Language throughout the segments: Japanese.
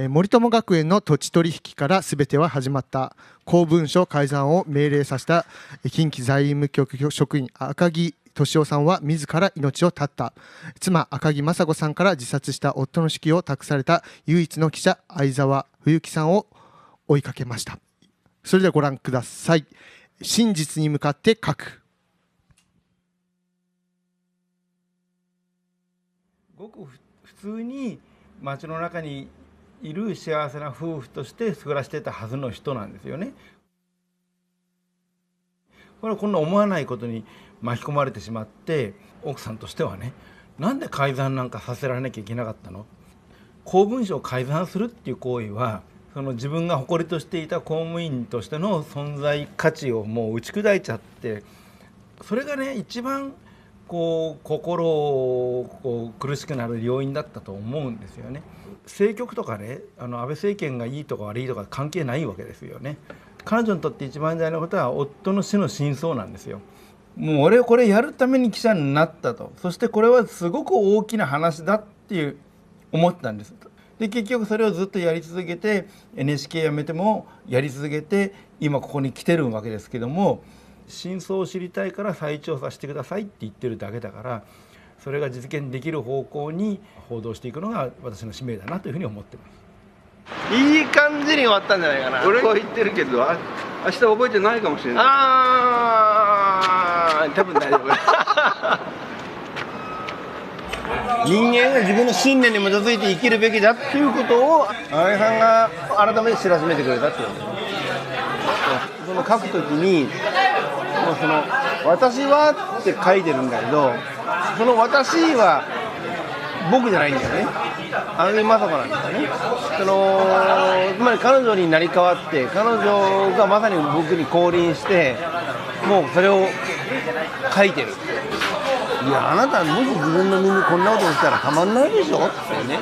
森友学園の土地取引から全ては始まった。公文書改ざんを命令させた近畿財務局職員赤木俊夫さんは自ら命を絶った。妻赤木雅子さんから自殺した夫の指揮を託された唯一の記者相沢冬樹さんを追いかけました。それではご覧ください。真実に向かって書く。ごく普通に街の中にいる幸せな夫婦として暮らしていたはずの人なんですよね。これはこんな思わないことに巻き込まれてしまって、奥さんとしてはね、なんで改ざんなんかさせられなきゃいけなかったの。公文書を改ざんするっていう行為は、その自分が誇りとしていた公務員としての存在価値をもう打ち砕いちゃって、それがね一番心を苦しくなる要因だったと思うんですよね。政局とかね、安倍政権がいいとか悪いとか関係ないわけですよね。彼女にとって一番大事なことは夫の死の真相なんですよ。もう俺はこれやるために記者になったと、そしてこれはすごく大きな話だっていう思ったんです。で結局それをずっとやり続けて NHK 辞めてもやり続けて今ここに来てるわけですけども、真相を知りたいから再調査してくださいって言ってるだけだから、それが実現できる方向に報道していくのが私の使命だなというふうに思ってます。いい感じに終わったんじゃないかな。俺は言ってるけど、明日覚えてないかもしれない。多分大丈夫人間が自分の信念に基づいて生きるべきだっていうことを新井さんが改めて知らしめてくれたっていう。その書くときにもうその私はって書いてるんだけど、その私は僕じゃないんだよね。赤木雅子なんですよね。つまり彼女になり変わって、彼女がまさに僕に降臨してもうそれを書いてる。いやあなたもし自分の身にこんなことをしたらたまんないでしょってね、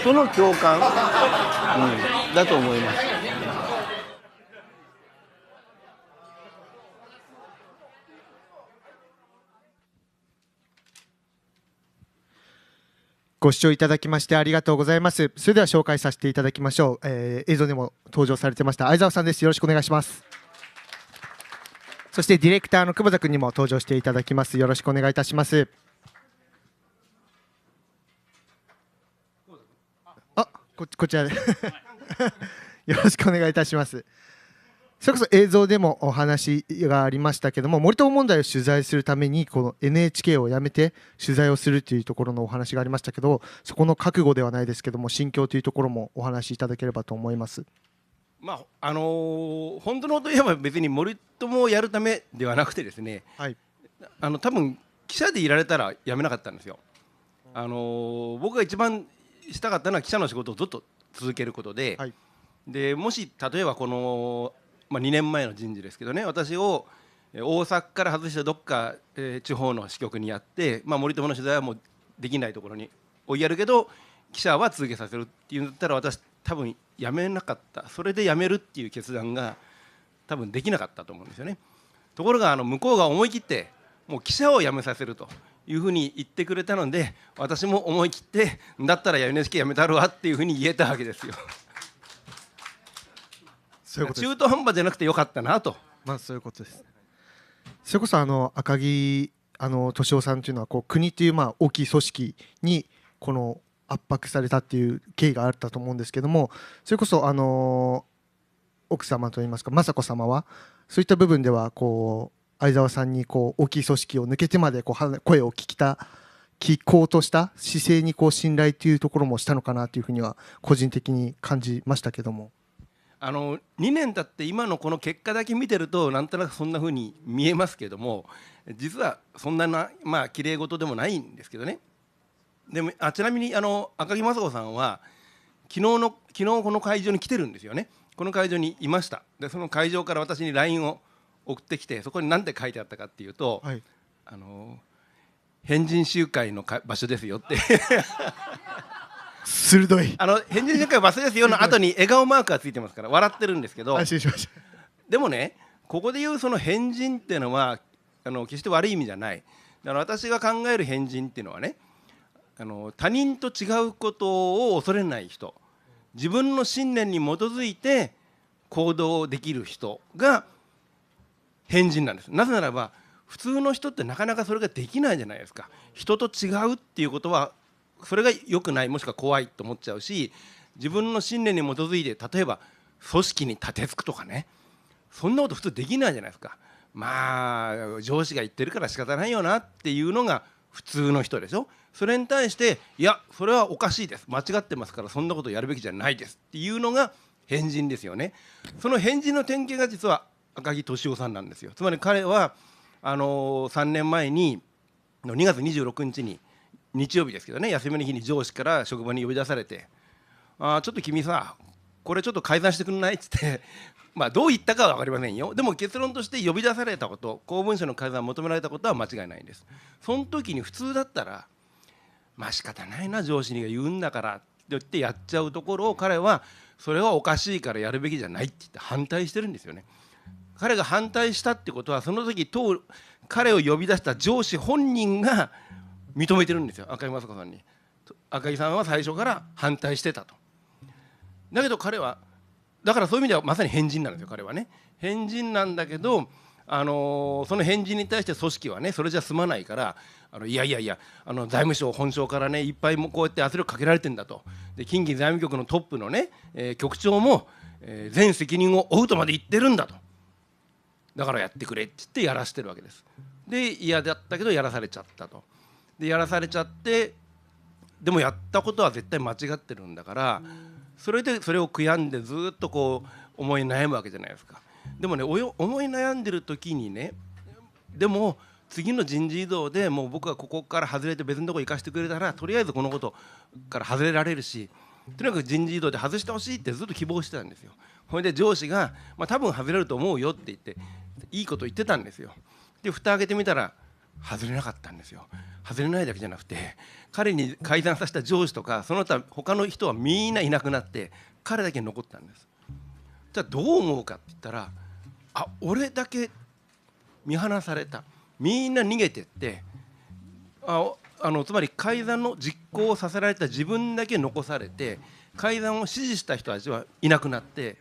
その共感、だと思います。ご視聴いただきましてありがとうございます。それでは紹介させていただきましょう。映像でも登場されてました相沢さんです。よろしくお願いします。そしてディレクターの久保田君にも登場していただきます。よろしくお願いいたします。こちらでよろしくお願いいたします。それこそ映像でもお話がありましたけども、森友問題を取材するためにこの NHK を辞めて取材をするというところのお話がありましたけど、そこの覚悟ではないですけども心境というところもお話しいただければと思います。本当のこと言えば別に森友をやるためではなくてですね、はい、多分記者でいられたら辞めなかったんですよ。僕が一番したかったのは記者の仕事をずっと続けることで、はい、でもし例えばこの、2年前の人事ですけどね、私を大阪から外してどっか、地方の支局にやって、森友の取材はもうできないところに追いやるけど記者は続けさせるっていうんだったら、私多分辞めなかった。それで辞めるっていう決断が多分できなかったと思うんですよね。ところが向こうが思い切ってもう記者を辞めさせるというふうに言ってくれたので、私も思い切ってだったら NHK 辞めたるわっていうふうに言えたわけですよ。そういうことです。中途半端じゃなくてよかったなと。そういうことです。それこそ赤木俊夫さんというのは国という大きい組織に圧迫されたっていう経緯があったと思うんですけども、それこそ奥様といいますか雅子様はそういった部分では相沢さんに大きい組織を抜けてまで声を聞こうとした姿勢に信頼というところもしたのかなというふうには個人的に感じましたけども、2年経って今のこの結果だけ見てるとなんとなくそんな風に見えますけども、実はそんな綺麗事でもないんですけどね。でもちなみに赤木雅子さんは昨日この会場に来てるんですよね。この会場にいました。でその会場から私に LINE を送ってきて、そこに何て書いてあったかっていうと、はい、変人集会の場所ですよって鋭い変人集会場所ですよの後に笑顔マークがついてますから笑ってるんですけど、安心しました。でもね、ここでいうその変人っていうのは決して悪い意味じゃない。だから私が考える変人っていうのはね、他人と違うことを恐れない人自分の信念に基づいて行動できる人が変人なんです。なぜならば普通の人ってなかなかそれができないじゃないですか。人と違うっていうことはそれが良くない、もしくは怖いと思っちゃうし、自分の信念に基づいて例えば組織に立てつくとかね、そんなこと普通できないじゃないですか。まあ上司が言ってるから仕方ないよなっていうのが普通の人でしょ。それに対していやそれはおかしいです、間違ってますからそんなことやるべきじゃないですっていうのが変人ですよね。その変人の典型が実は赤木俊夫さんなんですよ。つまり彼は3年前に2月26日に日曜日ですけどね、休みの日に上司から職場に呼び出されて、ちょっと君さこれちょっと改ざんしてくんないっつってまあどう言ったかは分かりませんよ。でも結論として呼び出されたこと、公文書の改ざんを求められたことは間違いないんです。その時に普通だったらまあ仕方ないな上司に言うんだからって言ってやっちゃうところを、彼はそれはおかしいからやるべきじゃないって言って反対してるんですよね。彼が反対したってことはその時彼を呼び出した上司本人が認めてるんですよ、赤木雅子さんに。赤木さんは最初から反対してたと。だけど彼はだからそういう意味ではまさに変人なんですよ、彼はね。変人なんだけどその変人に対して組織はねそれじゃ済まないからいや財務省本省からねいっぱいもこうやって圧力かけられてんだと。で近畿財務局のトップのね、局長も、全責任を負うとまで言ってるんだと。だからやってくれって言ってやらしてるわけです。で嫌だったけどやらされちゃったと。でやらされちゃってでもやったことは絶対間違ってるんだから、それでそれを悔やんでずっとこう思い悩むわけじゃないですか。でもね思い悩んでる時にね、でも次の人事異動でもう僕はここから外れて別のとこ行かせてくれたらとりあえずこのことから外れられるし、とにかく人事異動で外してほしいってずっと希望してたんですよ。それで上司が、多分外れると思うよって言っていいこと言ってたんですよ。で蓋開けてみたら外れなかったんですよ。外れないだけじゃなくて彼に改ざんさせた上司とかその他他の人はみんないなくなって彼だけ残ったんです。じゃあどう思うかって言ったら、俺だけ見放された、みんな逃げてってつまり改ざんの実行をさせられた自分だけ残されて、改ざんを指示した人たちはいなくなって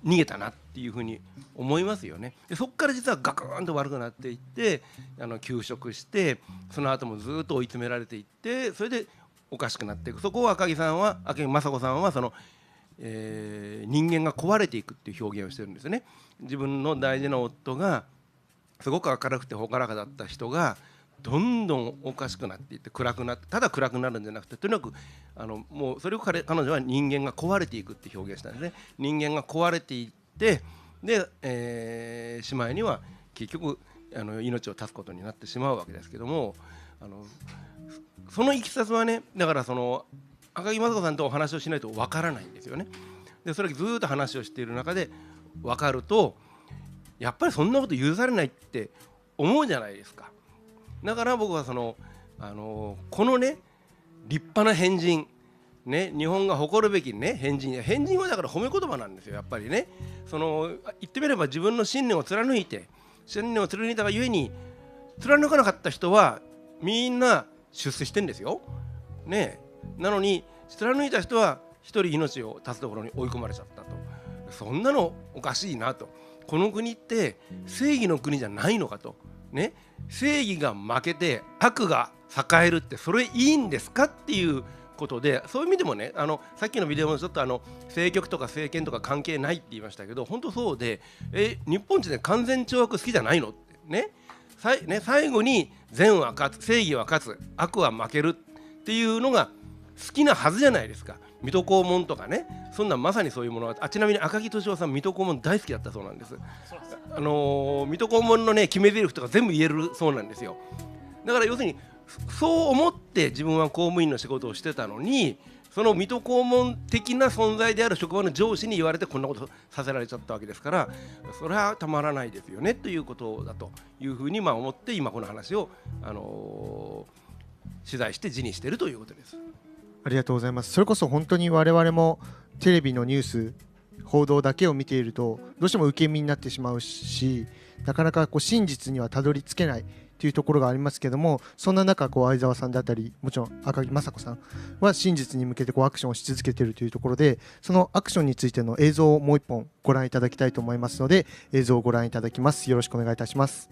逃げたなっていうふうに思いますよね。でそこから実はガクンと悪くなっていって休職して、その後もずっと追い詰められていって、それでおかしくなっていく。そこを赤木雅子さんは人間が壊れていくっていう表現をしてるんですね。自分の大事な夫がすごく明るくて朗らかだった人がどんどんおかしくなっていって暗くなって、ただ暗くなるんじゃなくてとにかくもうそれを彼女は人間が壊れていくって表現したんですね。人間が壊れていってで、しまいには結局命を絶つことになってしまうわけですけども、そのいきさつはね、だから赤木雅子さんとお話をしないとわからないんですよね。でそれずっと話をしている中で分かると、やっぱりそんなこと許されないって思うじゃないですか。だから僕はこのね立派な変人ね、日本が誇るべきね変人はだから褒め言葉なんですよ。やっぱりね言ってみれば自分の信念を貫いたがゆえに、貫かなかった人はみんな出世してんですよ、ね。なのに貫いた人は一人命を絶つところに追い込まれちゃったと。そんなのおかしいなと。この国って正義の国じゃないのかと、ね、正義が負けて悪が栄えるってそれいいんですかっていうことで、そういう意味でもねさっきのビデオもちょっと政局とか政権とか関係ないって言いましたけど、本当そうで日本人で完全懲悪好きじゃないのってね。最後に善は勝つ、正義は勝つ、悪は負けるっていうのが好きなはずじゃないですか。水戸黄門とかね、そんなまさにそういうものは。ちなみに赤木俊夫さん水戸黄門大好きだったそうなんです。水戸黄門のね決め台詞とか全部言えるそうなんですよ。だから要するにそう思って自分は公務員の仕事をしてたのに、その水戸黄門的な存在である職場の上司に言われてこんなことさせられちゃったわけですから、それはたまらないですよねということだというふうに思って今この話を、取材して字にしているということです。ありがとうございます。それこそ本当に我々もテレビのニュース報道だけを見ているとどうしても受け身になってしまうし、なかなか真実にはたどり着けないっっていうところがありますけども、そんな中相沢さんであったり、もちろん赤木雅子さんは真実に向けてアクションをし続けているというところで、そのアクションについての映像をもう一本ご覧いただきたいと思いますので、映像をご覧いただきます。よろしくお願いいたします。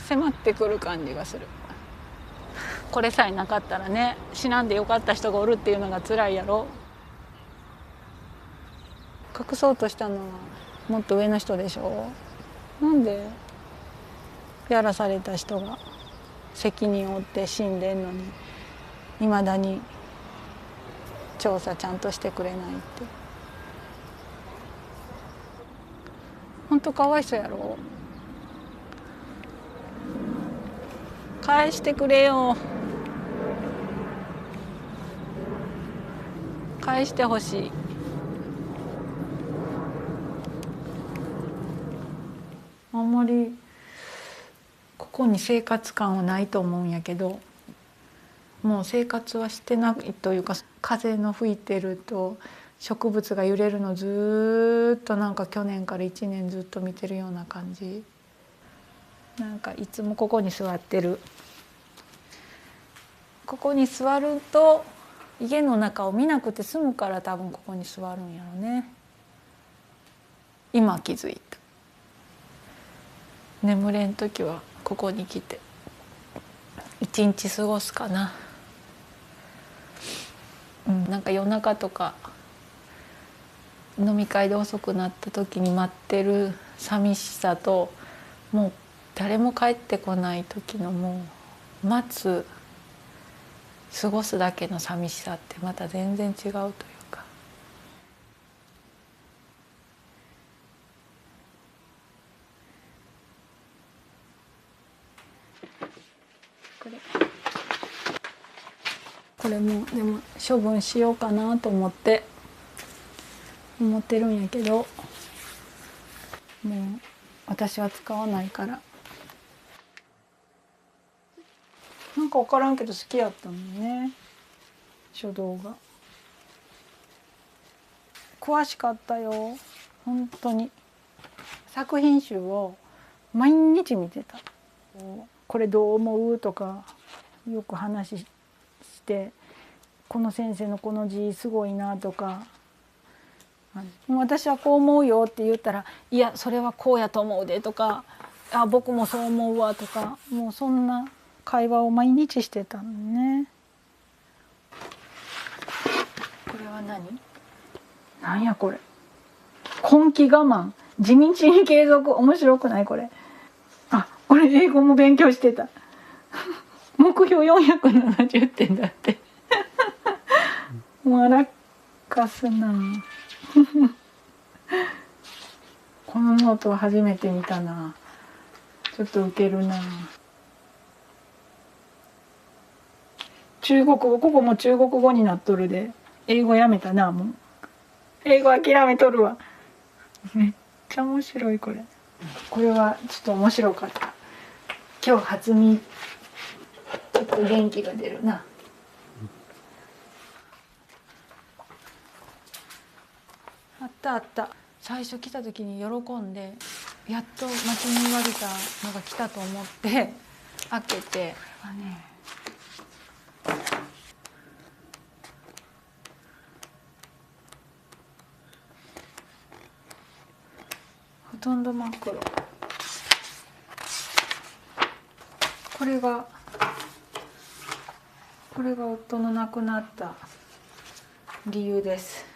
迫ってくる感じがする。これさえなかったらね、死なんでよかった人がおるっていうのが辛いやろ。隠そうとしたのはもっと上の人でしょ。なんでやらされた人が責任を負って死んでんのに、いまだに調査ちゃんとしてくれないって。本当かわいそうやろ。返してくれよ。返してほしい。あんまりここに生活感はないと思うんやけど、もう生活はしてないというか、風の吹いてると植物が揺れるのずっとなんか去年から1年ずっと見てるような感じ。なんかいつもここに座ってる。ここに座ると家の中を見なくて済むから、多分ここに座るんやろね。今気づいた。眠れん時はここに来て一日過ごすかな。なんか夜中とか飲み会で遅くなった時に待ってる寂しさと、もう誰も帰ってこない時のもう待つ、過ごすだけの寂しさってまた全然違うというか。これもでも処分しようかなと思ってるんやけど、もう私は使わないから。なんか分からんけど好きやったのね、書道が。詳しかったよ本当に。作品集を毎日見てた。これどう思うとかよく話して、この先生のこの字すごいなとか、私はこう思うよって言ったら、いやそれはこうやと思うでとか、あ僕もそう思うわとか、もうそんな会話を毎日してたのね。これは何やこれ。根気我慢、地道に継続。面白くないこれ。これ英語も勉強してた。目標470点だって。笑かすな。このノートは初めて見たな。ちょっとウケるな。中国語、ここも中国語になっとるで。英語やめたな、もう。英語諦めとるわ。めっちゃ面白いこれ。これはちょっと面白かった。今日初見、ちょっと元気が出るな。あったあった。最初来た時に喜んで、やっと待ちに言われたのが来たと思って開けて、ほとんど真っ黒。これが夫の亡くなった理由です。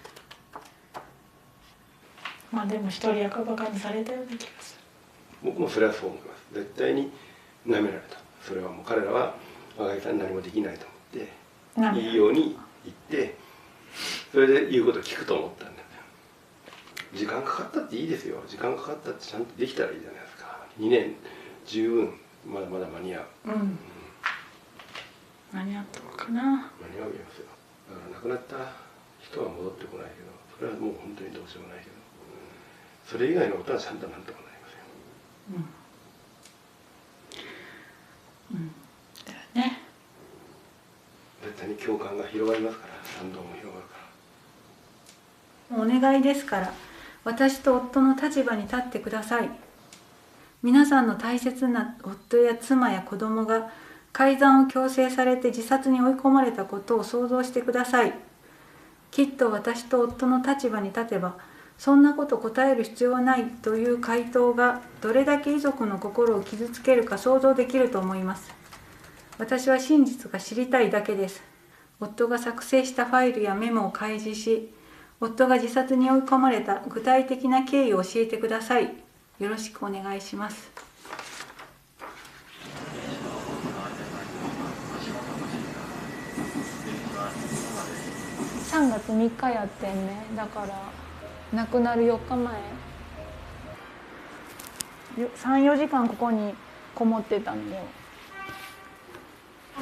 でも一人やかばかにされたような気がする。僕もそれはそう思います。絶対に舐められた。それはもう彼らは若井さんに何もできないと思っていいように言って、それで言うことを聞くと思ったんだよ。時間かかったっていいですよ。時間かかったってちゃんとできたらいいじゃないですか。2年十分まだまだ間に合う。間に合ったのかな。間に合いますよ。だから亡くなった人は戻ってこないけど、それはもう本当にどうしようもないけど、それ以外のことはちゃんとなんとかなりますよ。だよね。広がりますから、賛同も広がるから。お願いですから、私と夫の立場に立ってください。皆さんの大切な夫や妻や子供が改ざんを強制されて自殺に追い込まれたことを想像してください。きっと私と夫の立場に立てば、そんなこと答える必要はないという回答がどれだけ遺族の心を傷つけるか想像できると思います。私は真実が知りたいだけです。夫が作成したファイルやメモを開示し、夫が自殺に追い込まれた具体的な経緯を教えてください。よろしくお願いします。3月3日やってんね。だから亡くなる4日前、3、4時間ここにこもってたのよ。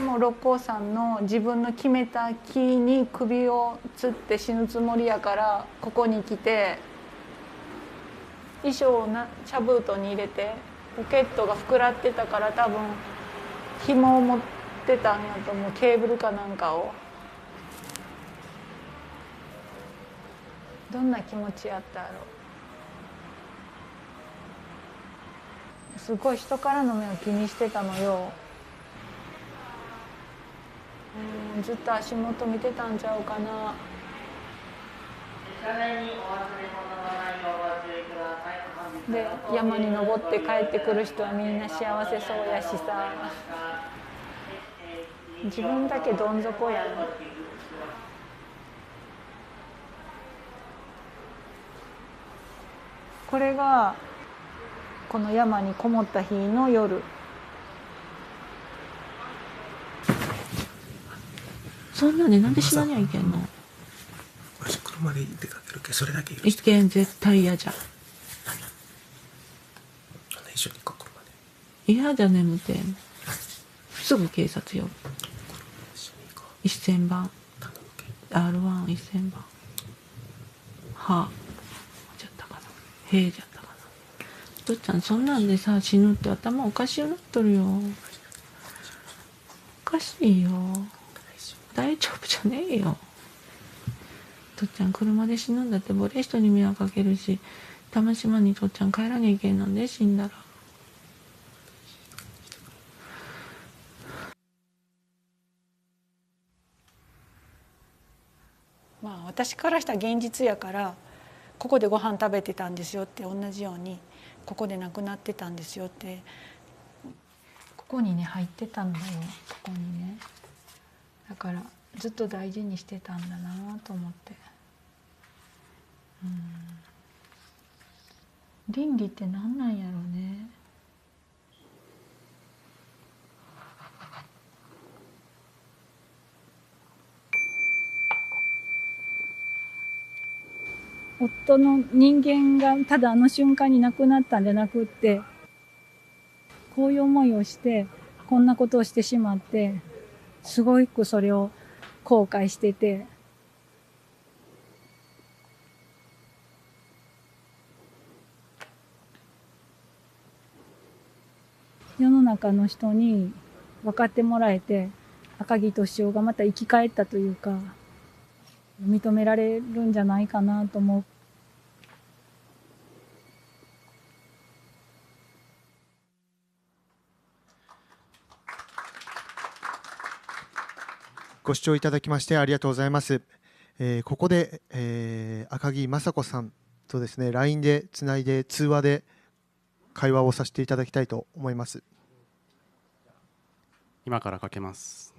もう六甲山の自分の決めた木に首を吊って死ぬつもりやから、ここに来て衣装を茶封筒に入れて、ポケットが膨らってたから、多分紐を持ってたんやと思う。ケーブルかなんかを。どんな気持ちやったやろ。すごい人からの目を気にしてたのよ。ずっと足元見てたんちゃうかな。で、山に登って帰ってくる人はみんな幸せそうやしさ、自分だけどん底やん。これがこの山にこもった日の夜。そんなんでなんで死なにゃいけんの？私車で出かけるけど、それだけ許いして。けん、絶対嫌じゃ。一緒に行こう、車で。嫌じゃ眠てん。すぐ警察よ。一緒に行こ1000番。頼むけ。R11000番。はあ。じゃったかな。へえじゃったかな。とっちゃん、そんなんでさ、死ぬって頭おかしいようなっとるよ。おかしいよ。大丈夫じゃねえよ。とっちゃん、車で死ぬんだってボレ人に迷惑かけるし、玉島にとっちゃん帰らにゃいけんなんで、死んだら。まあ私からしたら現実やから、ここでご飯食べてたんですよって、同じようにここで亡くなってたんですよって、ここにね入ってたんだよ、ここにね。だからずっと大事にしてたんだなと思って。倫理って何なんやろうね。夫の人間がただあの瞬間に亡くなったんじゃなくって、こういう思いをしてこんなことをしてしまって、すごくそれを後悔してて、世の中の人に分かってもらえて、赤木俊夫がまた生き返ったというか、認められるんじゃないかなと思う。ご視聴いただきましてありがとうございます。ここで、赤木雅子さんとですね LINE でつないで通話で会話をさせていただきたいと思います。今からかけます。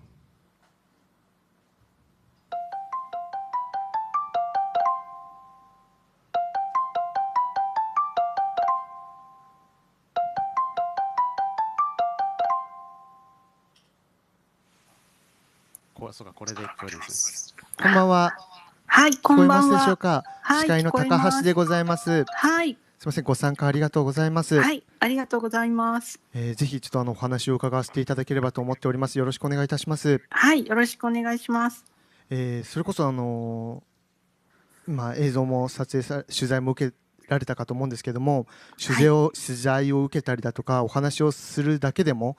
そうか、これで聞こえるんですね。こんばんは。はい、こ聞こえまんばんは。すでしょうか。はい、司会の高橋でございます。はい、すみません、ご参加ありがとうございます。はい、ありがとうございます。ぜひちょっとお話を伺わせていただければと思っております。よろしくお願いいたします。はい、よろしくお願いします。それこそ映像も撮影取材も受けられたかと思うんですけども、取材を受けたりだとかお話をするだけでも、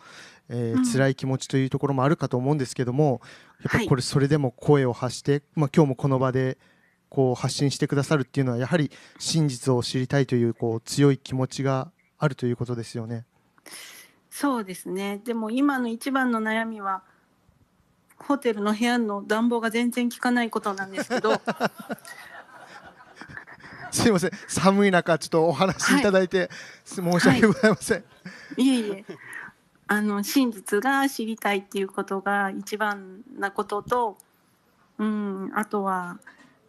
辛い気持ちというところもあるかと思うんですけども、やっぱりこれそれでも声を発して、今日もこの場でこう発信してくださるっていうのは、やはり真実を知りたいという強い気持ちがあるということですよね。そうですね。でも今の一番の悩みはホテルの部屋の暖房が全然効かないことなんですけどすいません、寒い中ちょっとお話しいただいて、申し訳ございません。いえいえ、真実が知りたいっていうことが一番なことと、あとは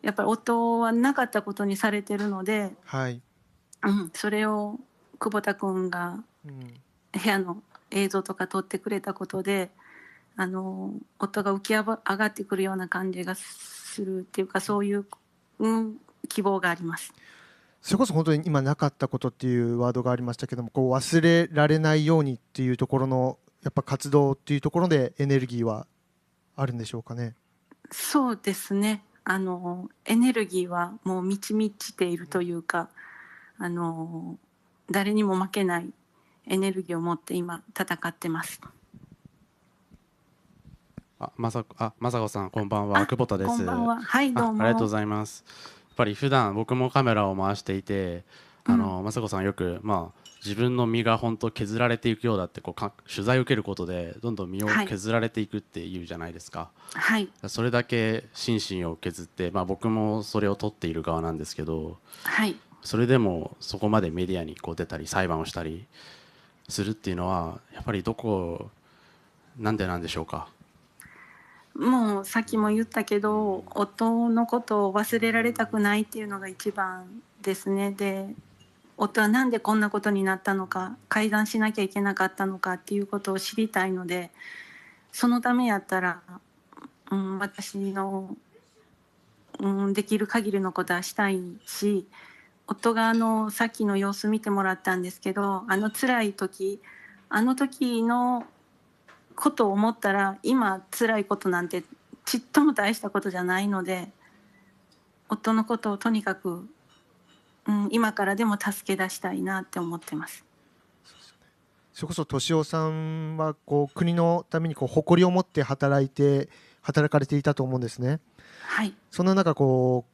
やっぱり夫はなかったことにされてるので、はい、それを久保田君が部屋の映像とか撮ってくれたことで、夫が浮き上がってくるような感じがするっていうか、そういう、希望があります。それこそ本当に今なかったことっていうワードがありましたけども、忘れられないようにっていうところのやっぱ活動っていうところでエネルギーはあるんでしょうかね。そうですね。エネルギーはもう満ち満ちているというか、誰にも負けないエネルギーを持って今戦ってます。まさこさん、こんばんは。久保田です。こんばんは。はい、どうも。ありがとうございます。やっぱり普段僕もカメラを回していて、まさこさんよく、自分の身が本当削られていくようだって取材を受けることでどんどん身を削られていくっていうじゃないですか。はい。それだけ心身を削って、僕もそれを撮っている側なんですけど、はい。それでもそこまでメディアに出たり裁判をしたりするっていうのは、やっぱりなんでなんでしょうか。もうさっきも言ったけど、夫のことを忘れられたくないっていうのが一番ですね。で、夫はなんでこんなことになったのか、改ざんしなきゃいけなかったのかっていうことを知りたいので、そのためやったら、私の、できる限りのことはしたいし、夫がさっきの様子見てもらったんですけど、辛い時、あの時のことを思ったら、今辛いことなんてちっとも大したことじゃないので、夫のことをとにかく、今からでも助け出したいなって思ってます。それこそ敏夫さんは国のために誇りを持って働かれていたと思うんですね。はい。そんな中公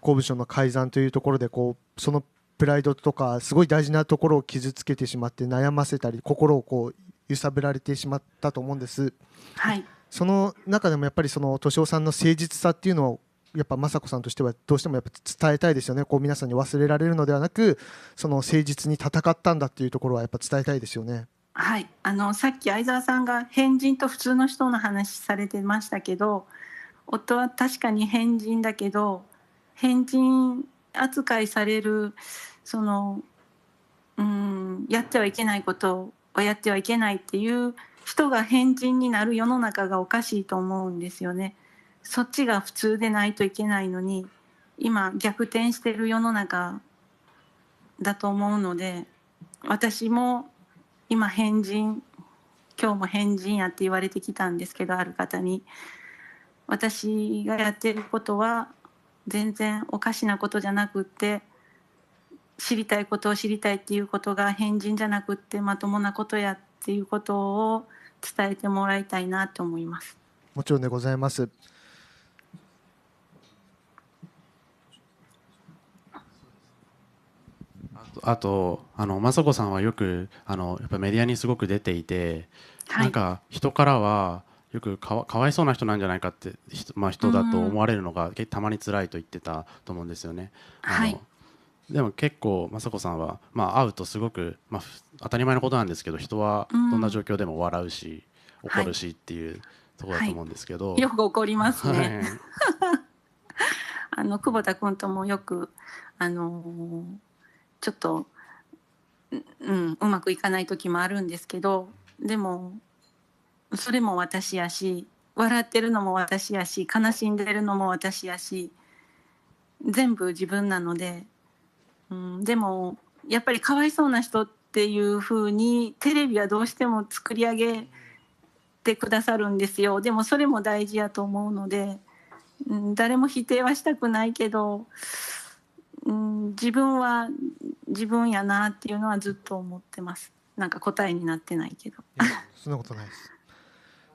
文書の改ざんというところでそのプライドとかすごい大事なところを傷つけてしまって悩ませたり、心を揺さぶられてしまったと思うんです。はい。その中でもやっぱりその敏夫さんの誠実さっていうのをやっぱ雅子さんとしてはどうしてもやっぱ伝えたいですよね。皆さんに忘れられるのではなく、その誠実に戦ったんだっていうところはやっぱ伝えたいですよね。はい。さっき相沢さんが変人と普通の人の話されてましたけど、夫は確かに変人だけど、変人扱いされるやってはいけないことをやってはいけないっていう人が変人になる世の中がおかしいと思うんですよね。そっちが普通でないといけないのに、今逆転してる世の中だと思うので、私も今変人、今日も変人やって言われてきたんですけど、ある方に、私がやってることは全然おかしなことじゃなくって、知りたいことを知りたいっていうことが変人じゃなくってまともなことやっていうことを伝えてもらいたいなと思います。もちろんでございます。あと雅子さんはよくやっぱメディアにすごく出ていて、なんか人からはよくかわいそうな人なんじゃないかって人だと思われるのがたまに辛いと言ってたと思うんですよね。でも結構雅子さんは、会うとすごく、当たり前のことなんですけど、人はどんな状況でも笑うし、怒るしっていうところだと思うんですけど、よく怒りますね。久保田君ともよくちょっと、うまくいかない時もあるんですけど、でもそれも私やし、笑ってるのも私やし、悲しんでるのも私やし、全部自分なので、でもやっぱりかわいそうな人っていう風にテレビはどうしても作り上げてくださるんですよ。でもそれも大事やと思うので、誰も否定はしたくないけど、自分は自分やなっていうのはずっと思ってます。なんか答えになってないけど。そんなことないです。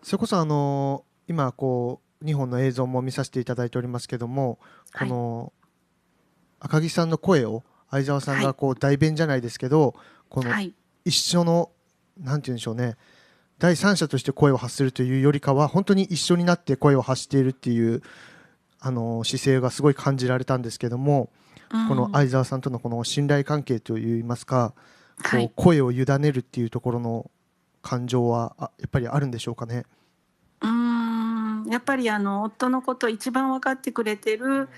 それこそ今こう2本の映像も見させていただいておりますけども、この赤木さんの声を相沢さんがこう代弁じゃないですけど、この一緒のなんて言うんでしょうね、第三者として声を発するというよりかは本当に一緒になって声を発しているっていう姿勢がすごい感じられたんですけども、この相沢さんとのこの信頼関係といいますか、こう声を委ねるっていうところの感情はやっぱりあるんでしょうかね。やっぱり夫のことを一番分かってくれてる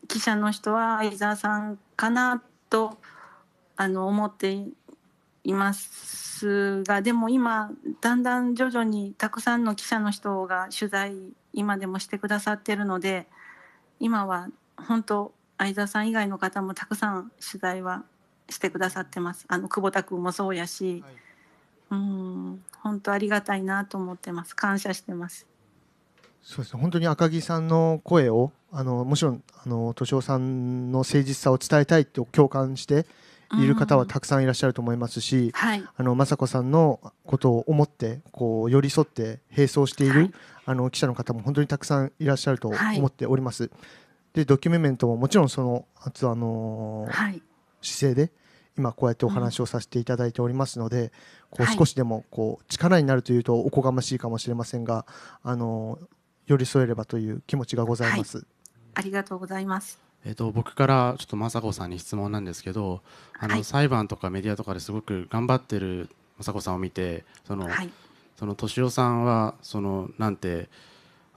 記者の人は相沢さんかなと思っていますが、でも今だんだん徐々にたくさんの記者の人が取材今でもしてくださってるので、今は本当相沢さん以外の方もたくさん取材はしてくださってます。久保田君もそうやし、本当ありがたいなと思ってます。感謝してます。そうですね、本当に赤木さんの声をもちろん敏夫さんの誠実さを伝えたいと共感している方はたくさんいらっしゃると思いますし、雅子さんのことを思ってこう寄り添って並走している、記者の方も本当にたくさんいらっしゃると思っております。でドキュメントももちろんその姿勢で今こうやってお話をさせていただいておりますので、こう少しでもこう力になるというとおこがましいかもしれませんが、寄り添えればという気持ちがございます。ありがとうございます。僕からちょっと雅子さんに質問なんですけど、裁判とかメディアとかですごく頑張ってる雅子さんを見て、その敏夫さんはなんて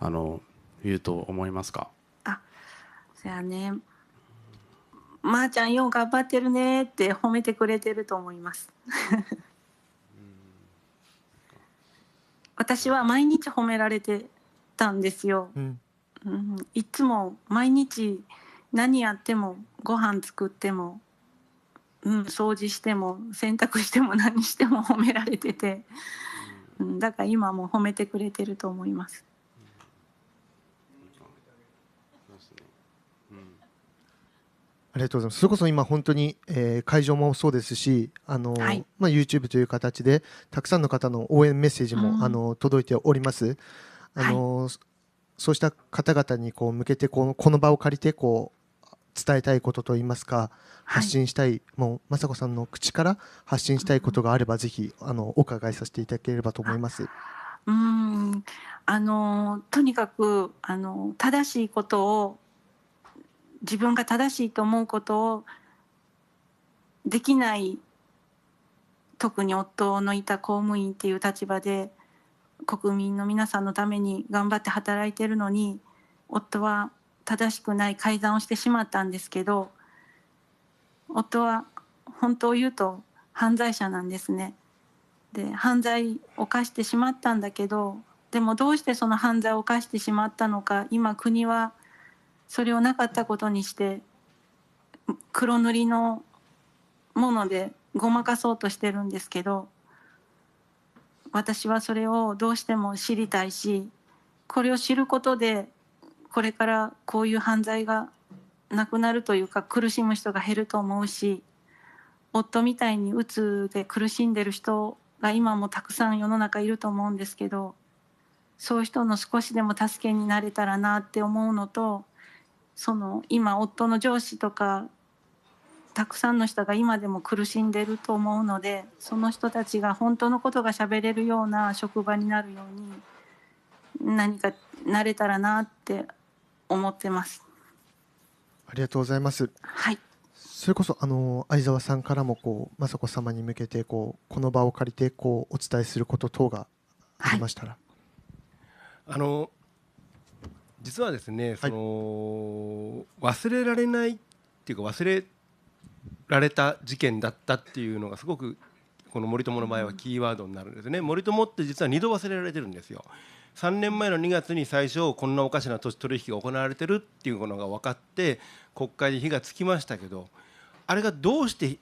言うと思いますか？そやね、まーちゃんよう頑張ってるねって褒めてくれてると思います私は毎日褒められてたんですよ、いつも毎日何やってもご飯作っても、掃除しても洗濯しても何しても褒められてて、だから今も褒めてくれてると思います。ありがとうございます。それこそ今本当に、会場もそうですしYouTube という形でたくさんの方の応援メッセージも、届いております。そうした方々にこう向けてこの場を借りてこう伝えたいことといいますか、発信したい、もう雅子さんの口から発信したいことがあればぜひお伺いさせていただければと思います。とにかく正しいことを、自分が正しいと思うことをできない、特に夫のいた公務員っていう立場で国民の皆さんのために頑張って働いてるのに、夫は正しくない改ざんをしてしまったんですけど、夫は本当を言うと犯罪者なんですね。で犯罪を犯してしまったんだけど、でもどうしてその犯罪を犯してしまったのか、今国はそれをなかったことにして黒塗りのものでごまかそうとしてるんですけど、私はそれをどうしても知りたいし、これを知ることでこれからこういう犯罪がなくなるというか苦しむ人が減ると思うし、夫みたいにうつで苦しんでる人が今もたくさん世の中いると思うんですけど、そういう人の少しでも助けになれたらなって思うのと、今夫の上司とかたくさんの人が今でも苦しんでると思うので、その人たちが本当のことが喋れるような職場になるように何かなれたらなって思ってます。ありがとうございます。それこそ相沢さんからも雅子様に向けてこの場を借りてお伝えすること等がありましたら。実はですね、忘れられないっていうか忘れられた事件だったっていうのがすごくこの森友の場合はキーワードになるんですね。森友って実は2度忘れられてるんですよ。3年前の2月に最初こんなおかしな土地取引が行われてるっていうのが分かって国会に火がつきましたけど、あれがどうして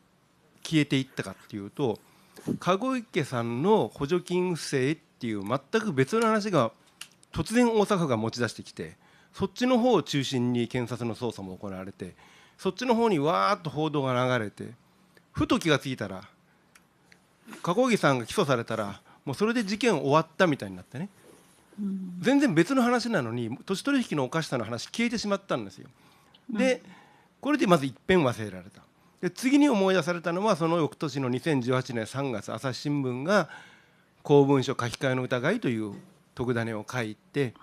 消えていったかっていうと、籠池さんの補助金不正っていう全く別の話が突然大阪府が持ち出してきて、そっちの方を中心に検察の捜査も行われて、そっちの方にわーっと報道が流れて、ふと気がついたら加古木さんが起訴されたらもうそれで事件終わったみたいになってね、全然別の話なのに土地取引のおかしさの話消えてしまったんですよ。でこれでまず一遍忘れられた。で次に思い出されたのはその翌年の2018年3月朝日新聞が公文書書き換えの疑いという特ダネを書いて、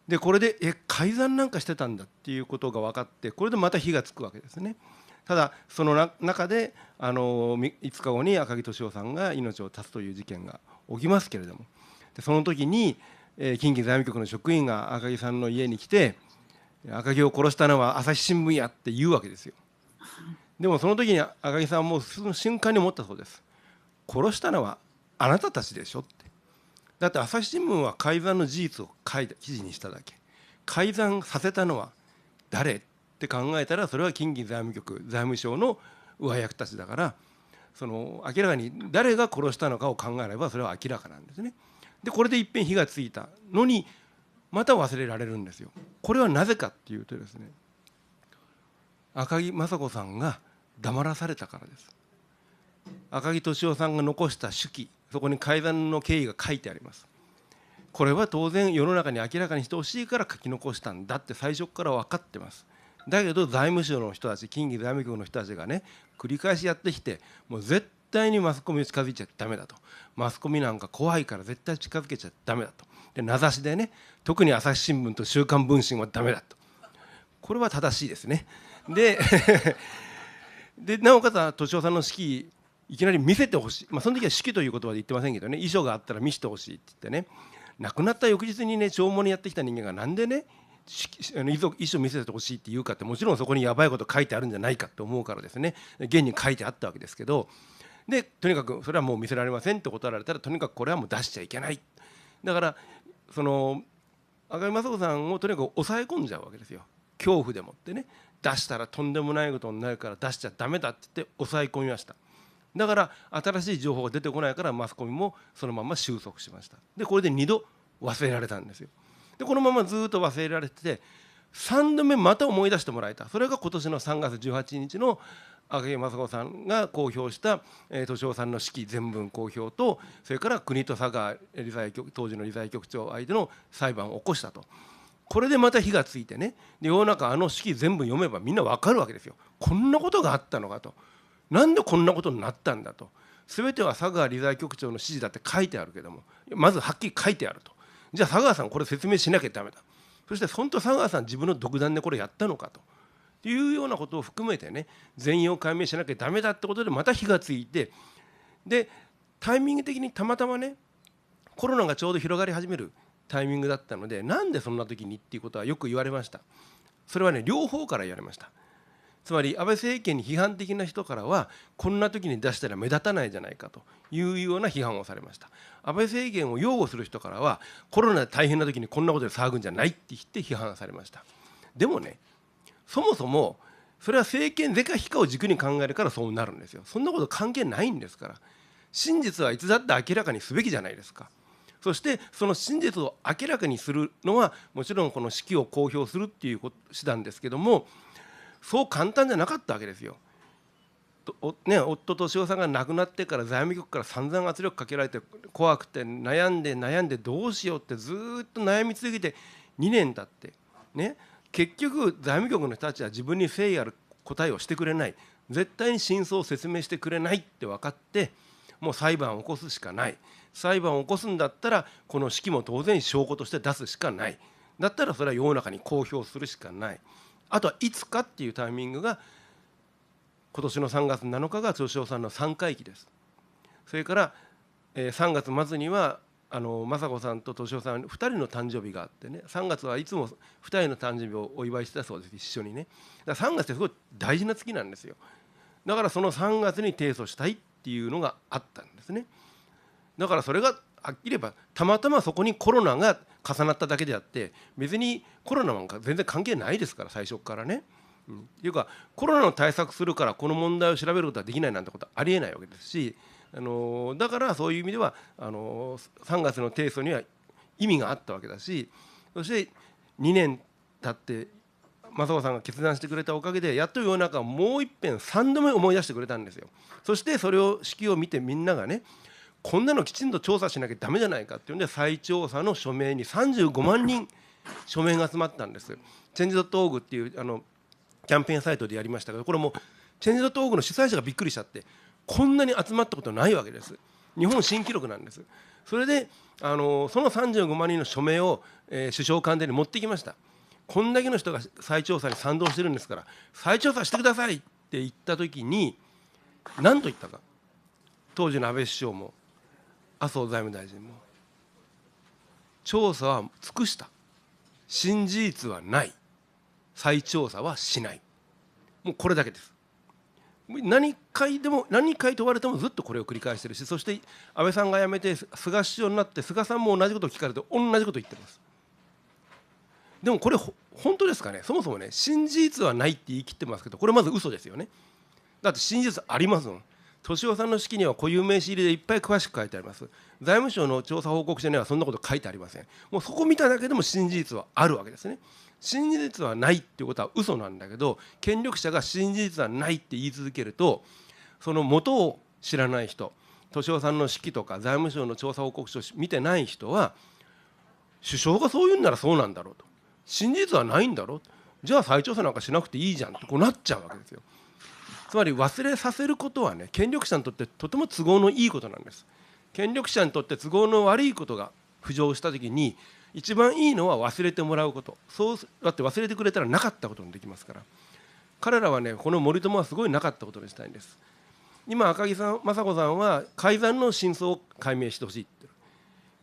でこれで改ざんなんかしてたんだっていうことが分かって、これでまた火がつくわけですね。ただその中で5日後に赤木俊夫さんが命を絶つという事件が起きますけれども、でその時に近畿財務局の職員が赤木さんの家に来て、赤木を殺したのは朝日新聞やって言うわけですよ。でもその時に赤木さんはもうその瞬間に思ったそうです。殺したのはあなたたちでしょって。だって朝日新聞は改ざんの事実を書いた記事にしただけ、改ざんさせたのは誰って考えたら、それは近畿財務局財務省の上役たちだから、その明らかに誰が殺したのかを考えればそれは明らかなんですね。でこれでいっぺん火がついたのにまた忘れられるんですよ。これはなぜかっていうとですね、赤木雅子さんが黙らされたからです。赤木俊夫さんが残した手記、そこに改ざんの経緯が書いてあります。これは当然世の中に明らかにしてほしいから書き残したんだって最初から分かってます。だけど財務省の人たち、近畿財務局の人たちがね繰り返しやってきて、もう絶対にマスコミを近づいちゃダメだと、マスコミなんか怖いから絶対近づけちゃダメだと、で名指しでね、特に朝日新聞と週刊文春はダメだと、これは正しいですね。ででなおかつ俊夫さんの手記いきなり見せてほしい、その時は手記という言葉で言ってませんけどね、遺書があったら見せてほしいって言ってね、亡くなった翌日にね弔問にやってきた人間がなんでね遺書見せてほしいって言うかって、もちろんそこにやばいこと書いてあるんじゃないかと思うからですね、現に書いてあったわけですけど、でとにかくそれはもう見せられませんって断られたら、とにかくこれはもう出しちゃいけない。だからその赤木雅子さんをとにかく抑え込んじゃうわけですよ。恐怖でもってね、出したらとんでもないことになるから出しちゃダメだって言って抑え込みました。だから新しい情報が出てこないからマスコミもそのまま収束しました。でこれで2度忘れられたんですよ。でこのままずっと忘れられてて、3度目また思い出してもらえた。それが今年の3月18日の赤木雅子さんが公表した俊夫さんの手記全文公表と、それから国と佐川当時の理財局長相手の裁判を起こしたと。これでまた火がついてね、で世の中手記全部読めばみんな分かるわけですよ。こんなことがあったのかと、なんでこんなことになったんだと、全ては佐川理財局長の指示だって書いてあるけども、まずはっきり書いてあると。じゃあ佐川さんこれ説明しなきゃダメだ。そして本当佐川さん自分の独断でこれやったのかというようなことを含めてね、全容解明しなきゃダメだってことでまた火がついて、でタイミング的にたまたまねコロナがちょうど広がり始めるタイミングだったので、なんでそんな時にっていうことはよく言われました。それはね両方から言われました。つまり安倍政権に批判的な人からは、こんな時に出したら目立たないじゃないかというような批判をされました。安倍政権を擁護する人からは、コロナで大変な時にこんなことで騒ぐんじゃないって言って批判されました。でもね、そもそもそれは政権是か非かを軸に考えるからそうなるんですよ。そんなこと関係ないんですから。真実はいつだって明らかにすべきじゃないですか。そしてその真実を明らかにするのはもちろんこの手記を公表するっていう手段ですけども、そう簡単じゃなかったわけですよ。夫俊夫さんが亡くなってから財務局から散々圧力かけられて、怖くて悩んでどうしようってずっと悩み続けて2年経ってね、結局財務局の人たちは自分に誠意ある答えをしてくれない、絶対に真相を説明してくれないって分かって、もう裁判を起こすしかない。裁判を起こすんだったらこの手記も当然証拠として出すしかない。だったらそれは世の中に公表するしかない。あとはいつかっていうタイミングが今年の3月7日が俊夫さんの3回忌です。それから3月末には雅子さんと俊夫さん2人の誕生日があってね、3月はいつも2人の誕生日をお祝いしてたそうです、一緒にね。だから3月ってすごい大事な月なんですよ。だからその3月に提訴したいっていうのがあったんですね。だからそれがはっきり言えばたまたまそこにコロナが重なっただけであって、別にコロナなんか全然関係ないですから、最初からね。っていうかコロナの対策するからこの問題を調べることはできないなんてことはありえないわけですし、だからそういう意味では3月の提訴には意味があったわけだし、そして2年経って雅子さんが決断してくれたおかげでやっと世の中をもう一遍3度目思い出してくれたんですよ。そしてそれを式を見てみんながね、こんなのきちんと調査しなきゃダメじゃないかっていうんで、再調査の署名に35万人署名が集まったんです。チェンジ.orgっていうキャンペーンサイトでやりましたけど、これもチェンジ.orgの主催者がびっくりしちゃって、こんなに集まったことないわけです。日本新記録なんです。それでその35万人の署名を、首相官邸に持ってきました。こんだけの人が再調査に賛同してるんですから再調査してくださいって言った時に何と言ったか、当時の安倍首相も麻生財務大臣も、調査は尽くした、新事実はない、再調査はしない、もうこれだけです。何回問われてもずっとこれを繰り返してるし、そして安倍さんが辞めて菅首相になって菅さんも同じことを聞かれて同じことを言ってます。でもこれ本当ですかね。そもそもね、新事実はないって言い切ってますけど、これまず嘘ですよね。だって真実ありますもん。敏夫さんの式には固有名詞入りでいっぱい詳しく書いてあります。財務省の調査報告書にはそんなこと書いてありません。もうそこ見ただけでも新事実はあるわけですね。新事実はないっていうことは嘘なんだけど、権力者が新事実はないって言い続けると、その元を知らない人、敏夫さんの式とか財務省の調査報告書を見てない人は、首相がそう言うんならそうなんだろうと、真実はないんだろう、じゃあ再調査なんかしなくていいじゃんってこうなっちゃうわけですよ。つまり忘れさせることはね、権力者にとってとても都合のいいことなんです。権力者にとって都合の悪いことが浮上したときに、一番いいのは忘れてもらうこと。そうだって忘れてくれたらなかったことにできますから。彼らはね、この森友はすごいなかったことにしたいんです。今赤木さん、雅子さんは改ざんの真相を解明してほしいって言ってる。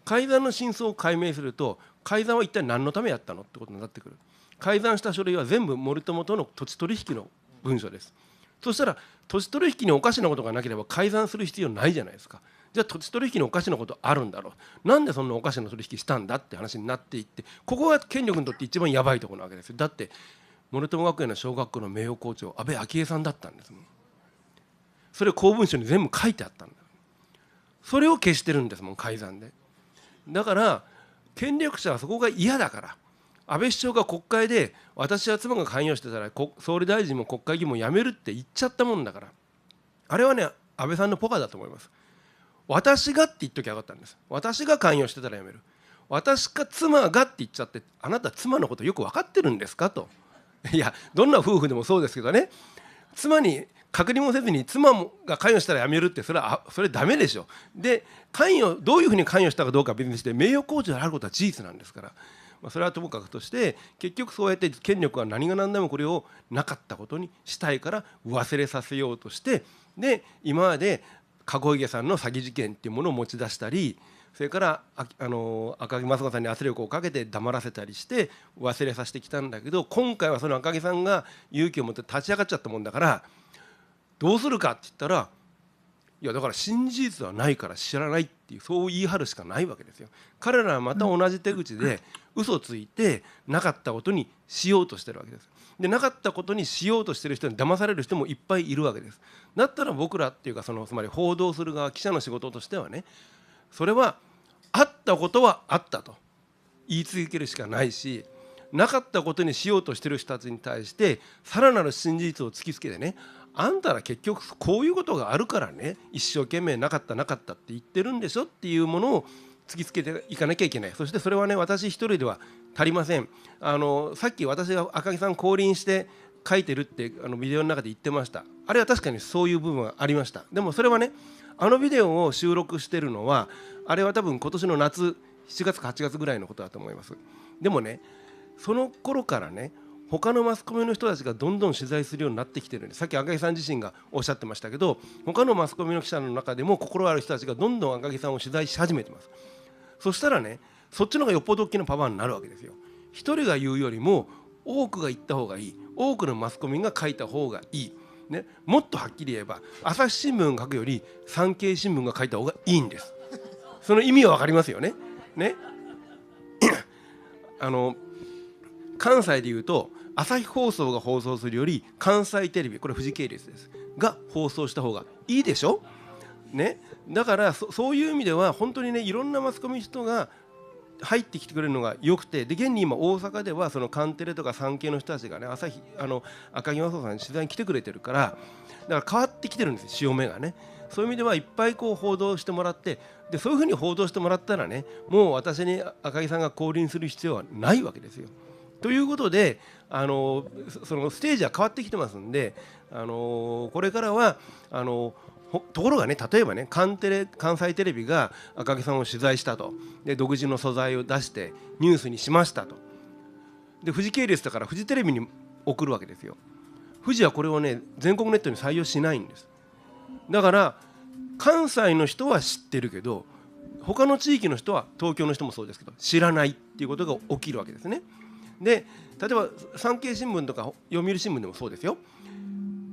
改ざんの真相を解明すると、改ざんは一体何のためやったのってことになってくる。改ざんした書類は全部森友との土地取引の文書です。そしたら土地取引におかしなことがなければ改ざんする必要ないじゃないですか。じゃあ土地取引におかしなことあるんだろう、なんでそんなおかしな取引したんだって話になっていって、ここが権力にとって一番やばいところなわけですよ。だって森友学園の小学校の名誉校長安倍昭恵さんだったんですもん。それを公文書に全部書いてあったんだ。それを消してるんですもん、改ざんで。だから権力者はそこが嫌だから、安倍首相が国会で私は妻が関与してたら総理大臣も国会議員も辞めるって言っちゃったもんだから、あれはね安倍さんのポカだと思います。私がって言っときゃよかったんです。私が関与してたら辞める、私か妻がって言っちゃって、あなた妻のことよく分かってるんですかと。いやどんな夫婦でもそうですけどね、妻に確認もせずに妻が関与したら辞めるって、それダメでしょ。でどういうふうに関与したかどうかは別にして、名誉校長であることは事実なんですから、それはともかくとして、結局そうやって権力は何が何でもこれをなかったことにしたいから忘れさせようとして、で今まで籠池さんの詐欺事件っていうものを持ち出したり、それから赤木雅子さんに圧力をかけて黙らせたりして忘れさせてきたんだけど、今回はその赤木さんが勇気を持って立ち上がっちゃったもんだから、どうするかって言ったら、いやだから新事実はないから知らないっていう、そう言い張るしかないわけですよ。彼らはまた同じ手口で嘘ついてなかったことにしようとしてるわけです。でなかったことにしようとしてる人に騙される人もいっぱいいるわけです。だったら僕らっていうか、つまり報道する側、記者の仕事としてはね、それはあったことはあったと言い続けるしかないし、なかったことにしようとしてる人たちに対してさらなる真実を突きつけてね、あんたら結局こういうことがあるからね、一生懸命なかったって言ってるんでしょっていうものを突きつけていかなきゃいけない。そしてそれはね、私一人では足りません。さっき私が赤木さん降臨して書いてるってビデオの中で言ってました。あれは確かにそういう部分はありました。でもそれはね、ビデオを収録してるのはあれは多分今年の夏7月か8月ぐらいのことだと思います。でもね、その頃からね、他のマスコミの人たちがどんどん取材するようになってきてるんです。さっき赤木さん自身がおっしゃってましたけど、他のマスコミの記者の中でも心ある人たちがどんどん赤木さんを取材し始めてます。そしたらね、そっちの方がよっぽど大きなパワーになるわけですよ。一人が言うよりも多くが言った方がいい、多くのマスコミが書いた方がいい、ね、もっとはっきり言えば朝日新聞が書くより産経新聞が書いた方がいいんです。その意味は分かりますよね。関西でいうと朝日放送が放送するより関西テレビ、これ富士系列ですが放送した方がいいでしょ、ね、だからそういう意味では本当にね、いろんなマスコミの人が入ってきてくれるのがよくて、で現に今大阪ではそのカンテレとか産経の人たちがね、赤木雅人さんに取材に来てくれてるから、だから変わってきてるんですよ、潮目がね。そういう意味ではいっぱいこう報道してもらって、でそういうふうに報道してもらったらね、もう私に赤木さんが降臨する必要はないわけですよ。ということでそのステージは変わってきてますんで、これからはところがね、例えばね、関西テレビが赤木さんを取材したと、で独自の素材を出してニュースにしましたと、で富士系列だからフジテレビに送るわけですよ。富士はこれをね、全国ネットに採用しないんです。だから関西の人は知ってるけど、他の地域の人は、東京の人もそうですけど知らないっていうことが起きるわけですね。で例えば産経新聞とか読売新聞でもそうですよ。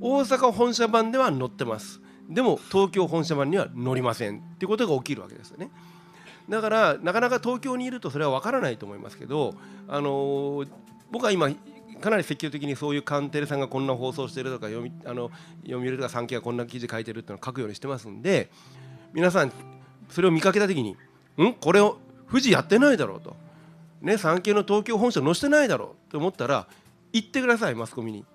大阪本社版では載ってます、でも東京本社版には載りませんっていうことが起きるわけですよね。だからなかなか東京にいるとそれは分からないと思いますけど、僕は今かなり積極的にそういうカンテレさんがこんな放送してるとか、読売とか産経がこんな記事書いてるっていうのを書くようにしてますんで、皆さんそれを見かけた時にこれを富士やってないだろうと、ね、産経の東京本社載せてないだろうと思ったら言ってください、マスコミに、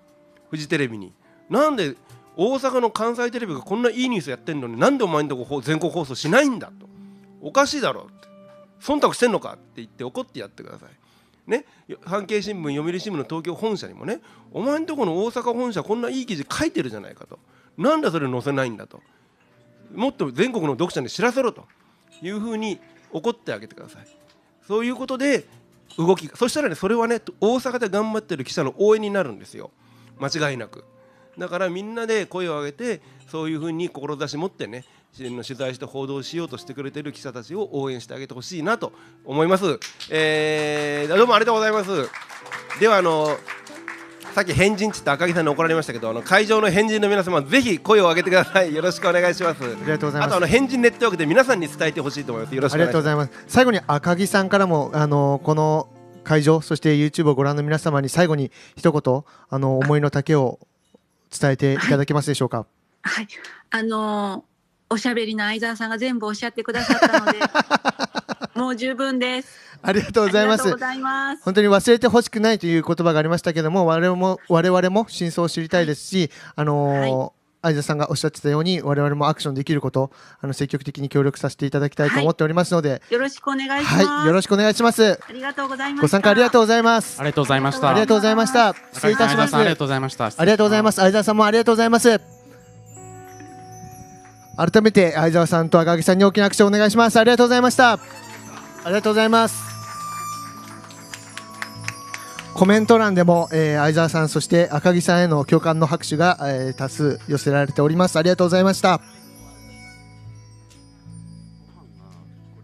フジテレビに。なんで大阪の関西テレビがこんないいニュースやってんのに、なんでお前のとこ全国放送しないんだと、おかしいだろうって、忖度してんのかって言って怒ってやってくださいね。産経新聞、読売新聞の東京本社にもね、お前んとこの大阪本社こんないい記事書いてるじゃないかと、なんでそれ載せないんだと、もっと全国の読者に知らせろというふうに怒ってあげてください。そういうことで動き、そしたらね、それはね、大阪で頑張ってる記者の応援になるんですよ、間違いなく。だからみんなで声を上げて、そういうふうに志持ってね、取材して報道しようとしてくれてる記者たちを応援してあげてほしいなと思います。どうもありがとうございます。ではさっき変人って言った赤木さんに怒られましたけど、会場の変人の皆様ぜひ声を上げてください。よろしくお願いします。ありがとうございます。あと変人ネットワークで皆さんに伝えてほしいと思います。よろしくお願いします。ありがとうございます。最後に赤木さんからもこの会場、そして YouTube をご覧の皆様に最後に一言思いの丈を伝えていただけますでしょうか。はい、おしゃべりの相沢さんが全部おっしゃってくださったのでもう十分です。ありがとうございます。本当に忘れてほしくないという言葉がありましたけども、我々も真相を知りたいですし、相沢さんがおっしゃってたように我々もアクションできること積極的に協力させていただきたいと思っておりますので、よろしくお願いします。はい、よろしくお願いします。ありがとうございました。ご参加ありがとうございます。ありがとうございました。ありがとうございました。失礼いたします。ありがとうございました。ありがとうございます。相沢さんもありがとうございます。改めて相沢さんと赤木さんに大きな拍手をお願いします。ありがとうございました。ありがとうございます。コメント欄でも、相沢さんそして赤木さんへの共感の拍手が、多数寄せられております。ありがとうございました。